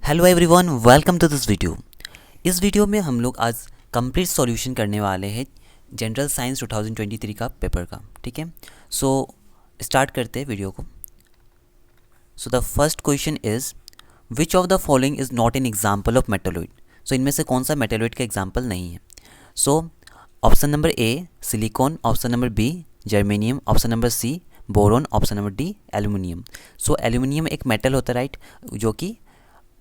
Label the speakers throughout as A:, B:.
A: Hello everyone, welcome to this video. इस video में हम लोग आज कंप्लीट सॉल्यूशन करने वाले हैं जनरल साइंस 2023 का पेपर का। ठीक है, सो स्टार्ट करते हैं वीडियो को। So the first question is which of the following is not an example of metalloid. So इनमें से कौन सा मेटालॉइड का एग्जाम्पल नहीं है। So option number A silicon, option number B germanium, option number C boron, option number D aluminium. So aluminium एक metal होता है राइट, जो कि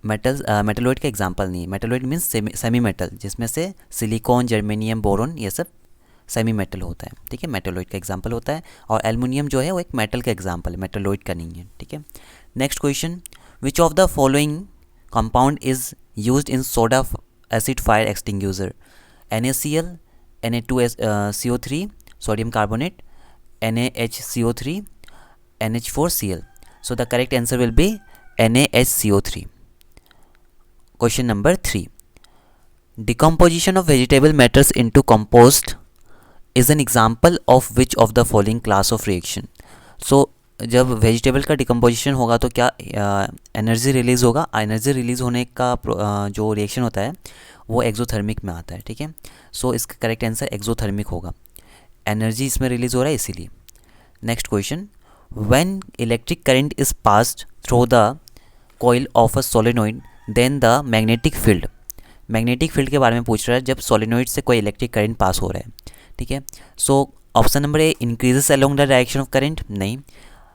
A: मेटलॉइड का एग्जांपल नहीं है। मेटलॉइड मीन्स सेमी मेटल, जिसमें से सिलिकॉन, जर्मेनियम, बोरोन ये सब सेमी मेटल होता है। ठीक है, मेटलॉइड का एग्जांपल होता है। और एल्युमिनियम जो है वो एक मेटल का एग्जांपल है, मेटलॉइड का नहीं है। ठीक है, next question, which of the following compound is used in soda acid fire extinguisher. NaCl, Na2CO3, sodium carbonate, NaHCO3, NH4Cl। So the correct answer will be NaHCO3. Question number 3. Decomposition of vegetable matters into compost is an example of which of the following class of reaction? So जब vegetable का decomposition होगा तो क्या energy release होगा। Energy release होने का जो reaction होता है वो एक्सोथर्मिक में आता है। ठीक है, सो इसका करेक्ट आंसर एक्सोथर्मिक होगा, एनर्जी इसमें रिलीज़ हो रहा है इसीलिए। Next question, when electric current is passed through the coil of a solenoid then the magnetic field. Magnetic field के बारे में पूछ रहा है जब सोलेनोइड से कोई इलेक्ट्रिक करंट पास हो रहा है। ठीक है, so option number A increases along the direction of current, नहीं,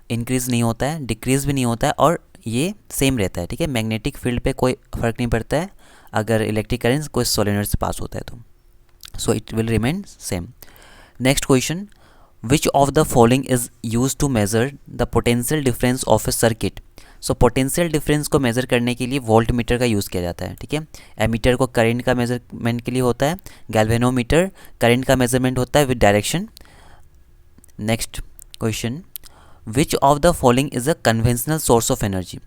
A: इंक्रीज़ नहीं होता है, डिक्रीज़ भी नहीं होता है, और ये सेम रहता है। ठीक है, मैग्नेटिक फील्ड पे कोई फ़र्क नहीं पड़ता है अगर इलेक्ट्रिक करंट कोई सोलेनोइड से पास होता है तो, so it will remain same. Next question, which of the following is use to measure the potential difference of a circuit. So potential difference को मेज़र करने के लिए वोल्ट मीटर का यूज़ किया जाता है। ठीक है, एमीटर को करंट का मेजरमेंट के लिए होता है, गैल्वेनोमीटर करंट का मेजरमेंट होता है with direction. Next question, which of the following is a conventional source of energy.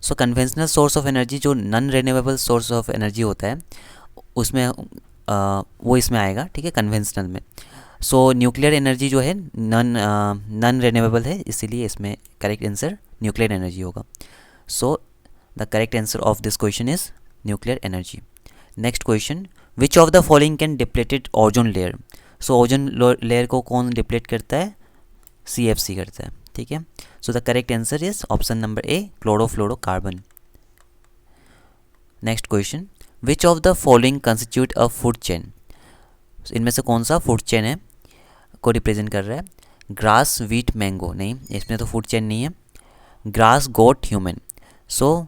A: So conventional source of energy जो non renewable source of energy होता है उसमें वो इसमें आएगा। ठीक है, कन्वेंशनल में। सो न्यूक्लियर एनर्जी जो है नॉन रिन्यूएबल है, इसीलिए इसमें करेक्ट आंसर न्यूक्लियर एनर्जी होगा। So the correct answer of this question is nuclear energy. Next question, which of the following can depleted ozone layer. So ozone layer को कौन deplete करता है, CFC करता है। ठीक है, so the correct answer is option number A chlorofluorocarbon. Next question, which of the following constitute a food chain. इनमें से कौन सा फूड चेन है को रिप्रेजेंट कर रहा है। ग्रास, वीट, मैंगो, नहीं, इसमें तो फूड चेन नहीं है। ग्रास, गोट, ह्यूमन। सो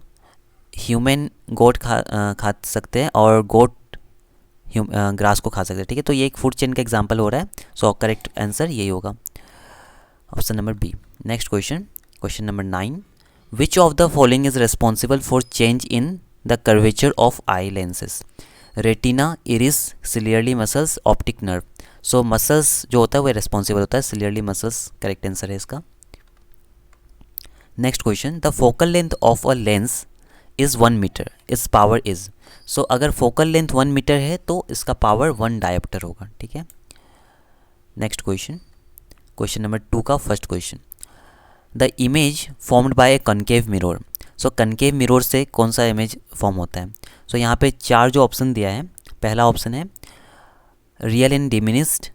A: ह्यूमन गोट खा सकते हैं और गोट ग्रास को खा सकते हैं। ठीक है, तो ये एक फूड चेन का एग्जांपल हो रहा है। सो करेक्ट आंसर यही होगा, option number B. Next question, question number 9, which of the following is responsible for change in the curvature of eye lenses. Retina, iris, ciliary muscles, optic nerve. So muscles जो होता है वो responsible होता है, ciliary muscles correct answer है इसका। Next question, the focal length of a lens is 1 metre, its power is. So अगर focal length 1 metre है तो इसका पावर 1 डायोप्टर होगा। ठीक है, नेक्स्ट क्वेश्चन, क्वेश्चन नंबर 2 का first question, the image formed by A concave mirror. So concave mirror से कौन सा इमेज फॉर्म होता है। सो यहाँ पे 4 जो ऑप्शन दिया है, पहला ऑप्शन है real and diminished,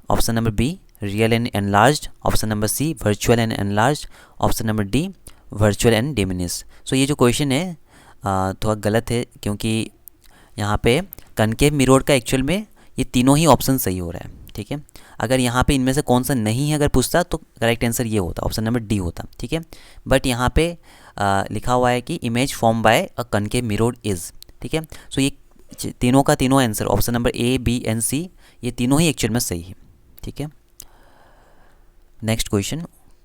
A: option number B real and enlarged, option number C virtual and enlarged, option number D virtual and diminished. So ये जो क्वेश्चन है थोड़ा गलत है, क्योंकि यहाँ पे कनकेव मिरर का एक्चुअल में ये तीनों ही ऑप्शन सही हो रहा है। ठीक है, अगर यहाँ पे इनमें से कौन सा नहीं है अगर पूछता तो करेक्ट आंसर ये होता, ऑप्शन नंबर डी होता। ठीक है, बट यहाँ पे लिखा हुआ है कि image form by a concave mirror is. ठीक है, सो ये तीनों का तीनों answer option number A, B and C ये तीनों ही एक्चुअल में सही है। ठीक है, next question,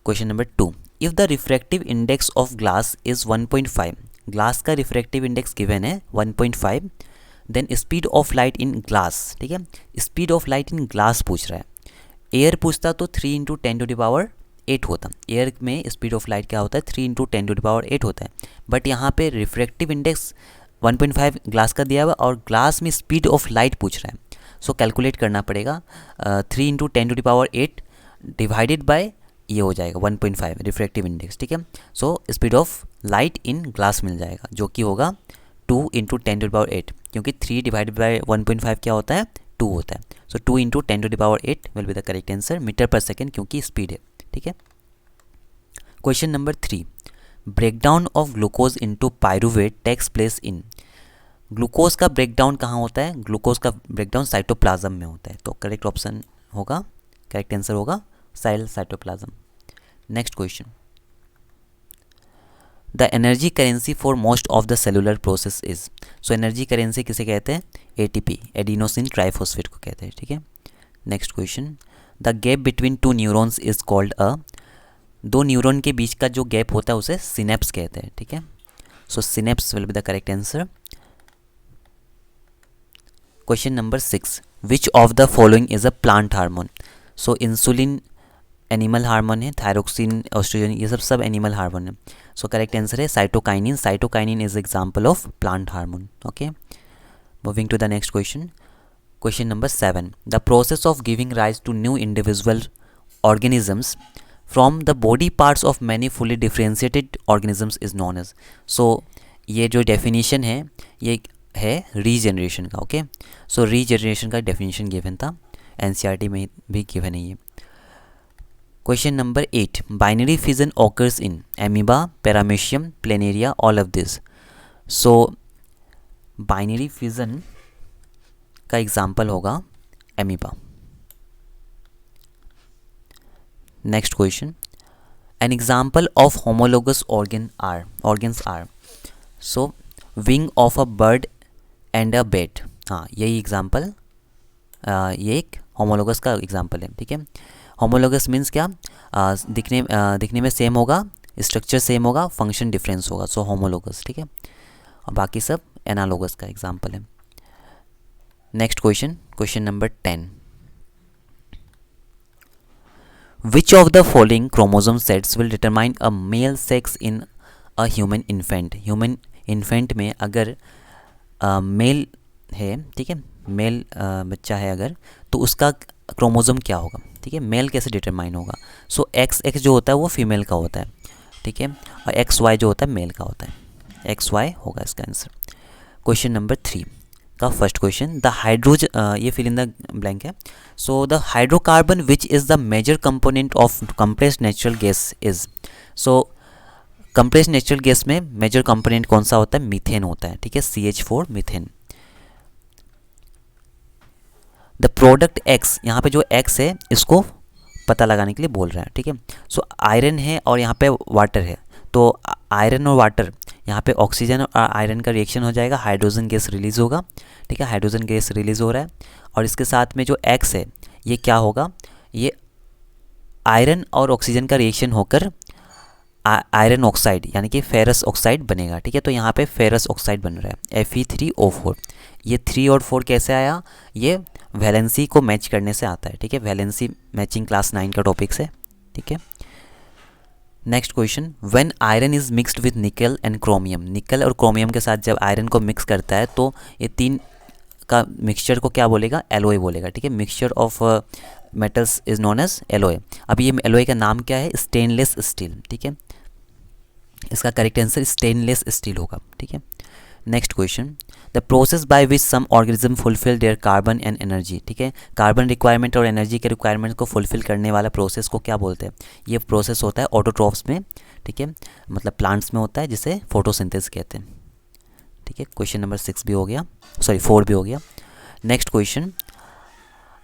A: question number 2, if the refractive index of glass is 1.5, glass का रिफ्रैक्टिव इंडेक्स गिवन है 1.5, then speed of light in glass. ठीक है, speed of light in glass पूछ रहा है। एयर पूछता तो 3 × 10⁸ होता। एयर में स्पीड ऑफ लाइट क्या होता है, 3 × 10⁸ होता है। बट यहाँ पे रिफ्रैक्टिव इंडेक्स 1.5 ग्लास का दिया हुआ और ग्लास में स्पीड ऑफ लाइट पूछ रहा है। सो कैलकुलेट करना पड़ेगा, 3 × 10⁸ डिवाइडेड बाय ये हो जाएगा 1.5 रिफ्रैक्टिव इंडेक्स। ठीक है, so speed of light in glass मिल जाएगा जो कि होगा 2 2 इंटू 10⁸ क्योंकि 3 डिवाइडेड बाई 1.5 क्या होता है 2 होता है. So 2 into 10⁸ will be the correct answer. Metre per second क्योंकि स्पीड है. ठीक है. Question number 3, breakdown of glucose into pyruvate takes place in. Glucose का ब्रेकडाउन कहाँ होता है? ग्लूकोज का ब्रेकडाउन साइटोप्लाज्म में होता है. तो करेक्ट ऑप्शन होगा, करेक्ट आंसर होगा cell cytoplasm. Next question, the energy currency for most of the cellular process is. So energy currency किसे कहते हैं? एटीपी, एडिनोसिन ट्राइफॉस्फेट को कहते हैं. ठीक है. Next question, the gap between two neurons is called a. दो न्यूरॉन के बीच का जो गैप होता है उसे सिनेप्स कहते हैं. ठीक है. So synapse will be the correct answer. Question number 6, which of the following is a plant hormone. So insulin animal hormone है, थायरोक्सिन, एस्ट्रोजन, ये सब एनिमल हार्मोन है. सो करेक्ट आंसर है cytokinin. Cytokinin is example of plant hormone. Okay. Moving to the next question. Question number 7, the process of giving rise to new individual organisms from the body parts of many fully differentiated organisms is known as. So ये जो definition है ये है regeneration का. Okay. So regeneration का definition given था, NCERT में भी गिवन है ये. Question number 8, binary fission occurs in amoeba, paramecium, planaria, all of this. So binary fission का एग्जाम्पल होगा amoeba. Next question, an example of homologous organs are. So wing of a bird and a bat. हाँ, यही example, ये एक homologous का example है. ठीक है. होमोलोगस मीन्स क्या? दिखने में सेम होगा, स्ट्रक्चर सेम होगा, फंक्शन डिफरेंस होगा. सो होमोलोगस. ठीक है. और बाकी सब एनालोगस का एग्जाम्पल है. Next question, question number 10, which of the following chromosome sets will determine a male sex in a human infant. Human infant में अगर मेल है, ठीक है, मेल बच्चा है अगर, तो उसका क्रोमोसोम क्या होगा? ठीक है. मेल कैसे डिटरमाइन होगा? सो एक्स जो होता है वो फीमेल का होता है. ठीक है. और XY जो होता है मेल का होता है. XY होगा इसका आंसर. क्वेश्चन नंबर 3 का फर्स्ट क्वेश्चन, द हाइड्रोजन, ये फिल इन द ब्लैंक है. So the hydrocarbon which is the major component of compressed natural gas is. So compressed natural gas में मेजर कंपोनेंट कौन सा होता है? मीथेन होता है. ठीक है. CH4 methane. The product X, यहाँ पे जो X है इसको पता लगाने के लिए बोल रहा है. ठीक है. सो आयरन है और यहाँ पे वाटर है, तो आयरन और वाटर, यहाँ पे ऑक्सीजन और आयरन का रिएक्शन हो जाएगा, हाइड्रोजन गैस रिलीज़ होगा. ठीक है. हाइड्रोजन गैस रिलीज़ हो रहा है और इसके साथ में जो X है ये क्या होगा? ये आयरन और ऑक्सीजन का रिएक्शन होकर आयरन ऑक्साइड यानी कि फेरस ऑक्साइड बनेगा. ठीक है. तो यहाँ पे फेरस ऑक्साइड बन रहा है Fe3O4. ये 3 और 4 कैसे आया? ये वैलेंसी को मैच करने से आता है. ठीक है. वैलेंसी मैचिंग क्लास 9 का टॉपिक से. ठीक है. Next question, when iron is mixed with निकल एंड क्रोमियम. निकल और क्रोमियम के साथ जब आयरन को मिक्स करता है तो ये तीन का मिक्सचर को क्या बोलेगा? एलॉय बोलेगा. ठीक है. Mixture of metals is known as alloy. अब ये एलॉय का नाम क्या है? Stainless steel. ठीक है. इसका करेक्ट आंसर स्टेनलेस स्टील होगा. ठीक है. Next question, the process by which some organism fulfil their carbon and energy. ठीक है. कार्बन रिक्वायरमेंट और एनर्जी के रिक्वायरमेंट को फुलफिल करने वाला प्रोसेस को क्या बोलते हैं? ये प्रोसेस होता है ऑटोट्रॉफ्स में. ठीक है. मतलब प्लांट्स में होता है, जिसे फोटोसिंथेसिस कहते हैं. ठीक है. क्वेश्चन नंबर 6 भी हो गया, सॉरी 4 भी हो गया. Next question,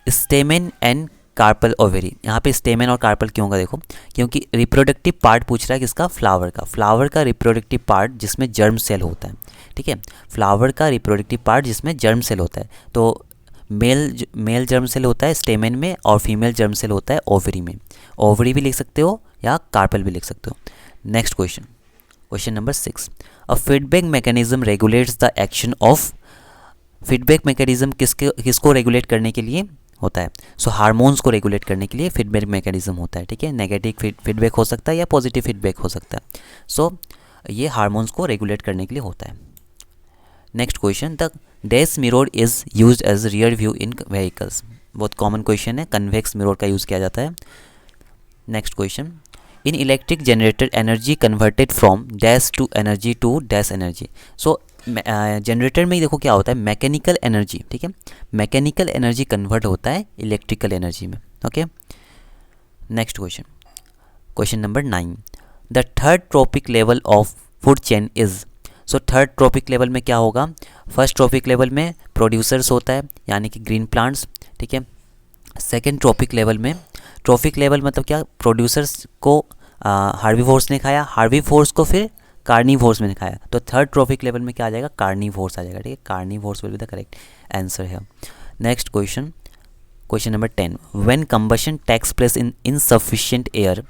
A: stamen and carpel ovary. यहाँ पे स्टेमेन और कार्पल क्यों का देखो, क्योंकि रिप्रोडक्टिव पार्ट पूछ रहा है किसका? फ्लावर का. फ्लावर का रिप्रोडक्टिव पार्ट जिसमें जर्म सेल होता है. ठीक है. फ्लावर का रिप्रोडक्टिव पार्ट जिसमें जर्म सेल होता है. तो मेल जर्म सेल होता है स्टेमेन में और फीमेल जर्म सेल होता है ओवरी में. ओवरी भी लिख सकते हो या कार्पल भी लिख सकते हो. Next question, question number 6, a feedback mechanism regulates the action of. Feedback mechanism किसको रेगुलेट करने के लिए होता है? सो हार्मोन्स को रेगुलेट करने के लिए फीडबैक मैकेनिज्म होता है. ठीक है. नेगेटिव फीडबैक हो सकता है या पॉजिटिव फीडबैक हो सकता है. सो ये हार्मोन्स को रेगुलेट करने के लिए होता है. Next question, the dash mirror is used as rear view in vehicles. बहुत कॉमन क्वेश्चन है, कन्वेक्स मिरर का यूज़ किया जाता है. Next question, in electric generator energy converted from dash to energy to dash energy. So generator में देखो क्या होता है, मैकेनिकल एनर्जी, ठीक है, मैकेनिकल एनर्जी कन्वर्ट होता है इलेक्ट्रिकल एनर्जी में। Okay, next question, question number 9, the third trophic level of food chain is. So third trophic level में क्या होगा, फर्स्ट ट्रॉपिक लेवल में प्रोड्यूसर्स होता है यानी कि ग्रीन प्लांट्स, ठीक है। सेकेंड ट्रॉपिक लेवल में, ट्रॉपिक लेवल मतलब क्या, प्रोड्यूसर्स को हार्बीवोर्स ने खाया, हार्बीवोर्स को फिर कार्निवोर्स में खाया, तो थर्ड ट्रॉपिक लेवल में क्या आ जाएगा, कार्निवोर्स आ जाएगा, ठीक है, carnivores will be the correct answer है। Next question, question number 10, when combustion takes place in insufficient air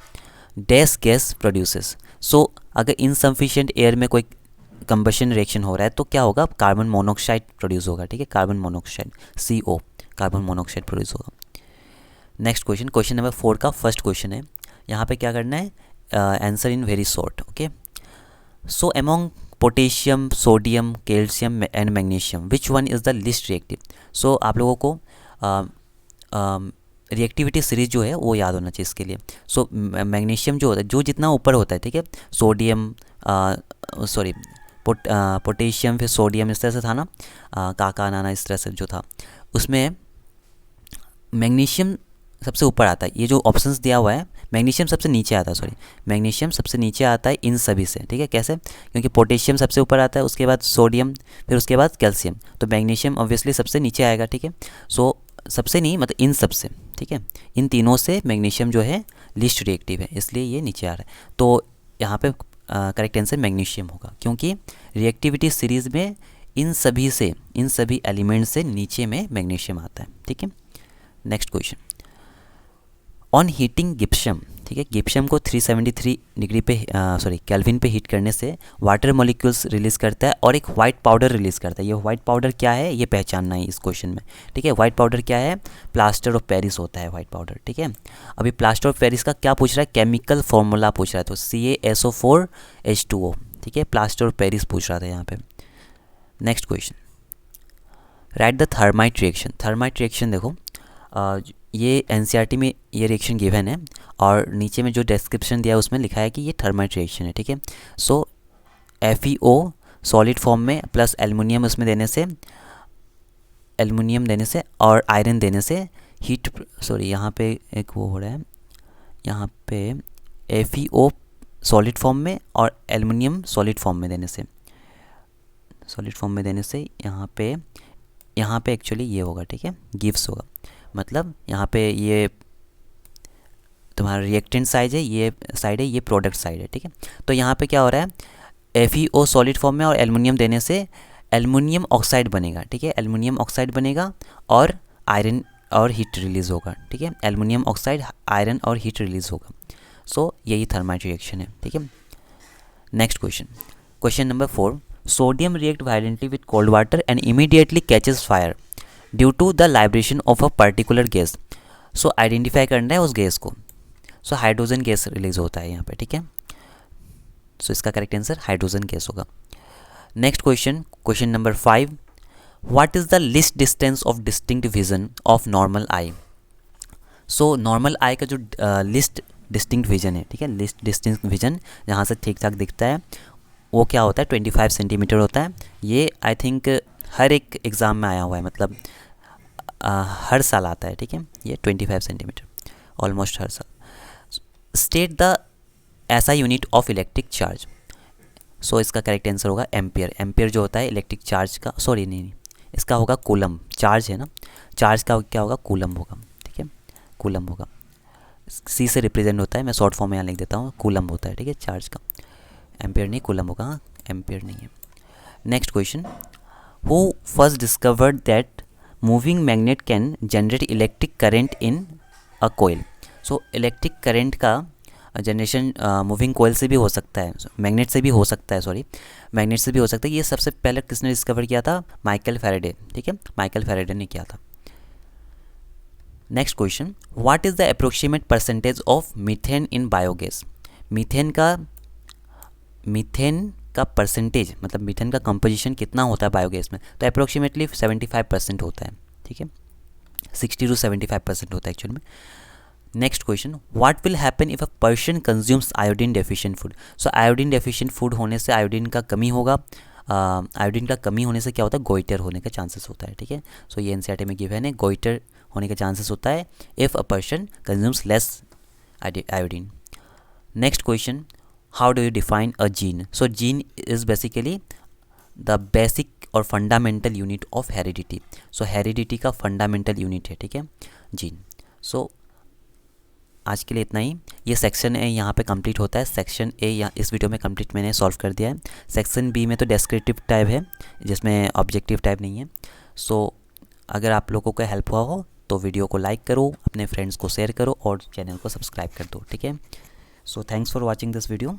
A: dash gas produces. So अगर इनसफिशिएंट एयर में कोई कंबशन रिएक्शन हो रहा है तो क्या होगा, कार्बन मोनोऑक्साइड प्रोड्यूस होगा, ठीक है, carbon monoxide CO, carbon monoxide produce होगा। नेक्स्ट क्वेश्चन, क्वेश्चन नंबर 4 का फर्स्ट क्वेश्चन है, यहाँ पे क्या करना है, answer in very short. Okay, so among potassium, sodium, calcium and magnesium which one is the least reactive. So आप लोगों को रिएक्टिविटी सीरीज जो है वो याद होना चाहिए इसके लिए। सो मैग्नीशियम जो होता है, जो जितना ऊपर होता है, ठीक है, सोडियम सॉरी पोटेशियम फिर सोडियम इस तरह से था ना, काका नाना इस तरह से जो था, उसमें मैग्नीशियम सबसे ऊपर आता है। ये जो ऑप्शंस दिया हुआ है, मैग्नीशियम सबसे नीचे आता है, सॉरी मैग्नीशियम सबसे नीचे आता है इन सभी से, ठीक है। कैसे, क्योंकि पोटेशियम सबसे ऊपर आता है, उसके बाद सोडियम, फिर उसके बाद कैल्शियम, तो मैग्नीशियम ऑब्वियसली सबसे नीचे आएगा, ठीक है। सो सबसे नहीं मतलब इन सबसे, ठीक है, इन तीनों से मैग्नीशियम जो है लिस्ट रिएक्टिव है, इसलिए ये नीचे आ रहा है। तो यहाँ पे करेक्ट आंसर मैग्नीशियम होगा, क्योंकि रिएक्टिविटी सीरीज़ में इन सभी से, इन सभी एलिमेंट से नीचे में मैग्नीशियम आता है, ठीक है। नेक्स्ट क्वेश्चन, ऑन हीटिंग गिप्सम, ठीक है, गिप्सम को 373 डिग्री पे केल्विन पे हीट करने से वाटर मॉलिक्यूल्स रिलीज़ करता है और एक वाइट पाउडर रिलीज़ करता है। ये वाइट पाउडर क्या है, ये पहचानना है इस क्वेश्चन में, ठीक है। वाइट पाउडर क्या है, प्लास्टर ऑफ पेरिस होता है वाइट पाउडर, ठीक है। अभी प्लास्टर ऑफ पेरिस का क्या पूछ रहा है, केमिकल फॉर्मूला पूछ रहा है, तो CaSO4H2O, ठीक है, प्लास्टर ऑफ पेरिस पूछ रहा था यहाँ पे। Next question, right the thermite reaction. Thermite reaction देखो, ये NCERT में ये रिएक्शन गिवन है और नीचे में जो डिस्क्रिप्शन दिया है उसमें लिखा है कि ये थर्माइट रिएक्शन है, ठीक है। सो FeO सॉलिड फॉर्म में प्लस एल्युमिनियम उसमें देने से, एल्युमिनियम देने से और आयरन देने से हीट, सॉरी यहाँ पे एक वो हो रहा है, यहाँ पे FeO सॉलिड फॉर्म में और एल्युमिनियम सॉलिड फॉर्म में देने से, सॉलिड फॉर्म में देने से यहाँ पे एक्चुअली ये होगा, ठीक है, गिव्स होगा, मतलब यहाँ पे ये तुम्हारा रिएक्टेंट साइड है, ये साइड है, ये प्रोडक्ट साइड है, ठीक है। तो यहाँ पे क्या हो रहा है, FeO सॉलिड फॉर्म में और एल्युमिनियम देने से एल्युमिनियम ऑक्साइड बनेगा, ठीक है, एल्युमिनियम ऑक्साइड बनेगा और आयरन और हीट रिलीज़ होगा, ठीक है, एल्युमिनियम ऑक्साइड, आयरन और हीट रिलीज़ होगा। सो यही थर्माइट रिएक्शन है, ठीक है। Next question, question number 4, sodium react violently with cold water and immediately catches fire due to the liberation of a particular gas. So identify करना है उस gas को। सो हाइड्रोजन गैस रिलीज होता है यहाँ पे, ठीक है। सो इसका करेक्ट आंसर हाइड्रोजन गैस होगा। Next question, question number 5, what is the least distance of distinct vision of normal eye. So normal eye का जो लिस्ट डिस्टिंक्ट विजन है, ठीक है, लिस्ट डिस्टिंक्ट विजन जहाँ से ठीक ठाक दिखता है वो क्या होता है, 25 सेंटीमीटर होता है। ये आई थिंक हर एक एग्ज़ाम में आया हुआ है, मतलब हर साल आता है, ठीक है, ये 25 सेंटीमीटर ऑलमोस्ट हर साल। स्टेट द ऐसा यूनिट ऑफ इलेक्ट्रिक चार्ज। सो इसका करेक्ट आंसर होगा एम्पियर। एम्पियर जो होता है इलेक्ट्रिक चार्ज का, सॉरी नहीं, इसका होगा कूलम। चार्ज है ना, चार्ज का क्या होगा, कूलम होगा, ठीक है, कूलम होगा। C से रिप्रेजेंट होता है, मैं शॉर्ट फॉर्म में यहाँ लिख देता हूँ, कूलम होता है, ठीक है, चार्ज का। एम्पियर नहीं, कूलम होगा, हाँ, एम्पियर नहीं है। Next question, who first discovered that moving magnet can generate electric current in a coil. So electric current का जनरेशन मूविंग कोयल से भी हो सकता है, मैग्नेट से भी हो सकता है, सॉरी मैग्नेट से भी हो सकता है। ये सबसे पहले किसने डिस्कवर किया था, माइकल फैराडे, ठीक है, माइकल फैराडे ने किया था। Next question, what is the approximate percentage of methane in biogas. Methane का परसेंटेज मतलब मीथेन का कंपोजिशन कितना होता है बायोगैस में, तो अप्रोक्सीमेटली 75% होता है, ठीक है, 60 to 75% होता है एक्चुअल में। Next question, what will happen if a person consumes iodine deficient food. So iodine deficient food होने से आयोडीन का कमी होगा आयोडीन का कमी होने से क्या होता है, गोइटर होने का चांसेस होता है, ठीक है। सो ये एनसीईआरटी में गिवन है, गोइटर होने का चांसेस होता है if a person consumes less iodine. Next question, how do you define a gene? So gene is basically the basic और fundamental unit of heredity. So heredity का fundamental unit है, ठीक है, जीन। सो आज के लिए इतना ही। ये सेक्शन ए यहाँ पे कंप्लीट होता है। सेक्शन ए यहाँ इस वीडियो में कंप्लीट मैंने सॉल्व कर दिया है। सेक्शन बी में तो डेस्क्रिप्टिव टाइप है, जिसमें ऑब्जेक्टिव टाइप नहीं है। सो अगर आप लोगों को हेल्प हुआ हो तो वीडियो को लाइक करो, अपने फ्रेंड्स को शेयर करो और चैनल को सब्सक्राइब कर दो, ठीक है। So thanks for watching this video.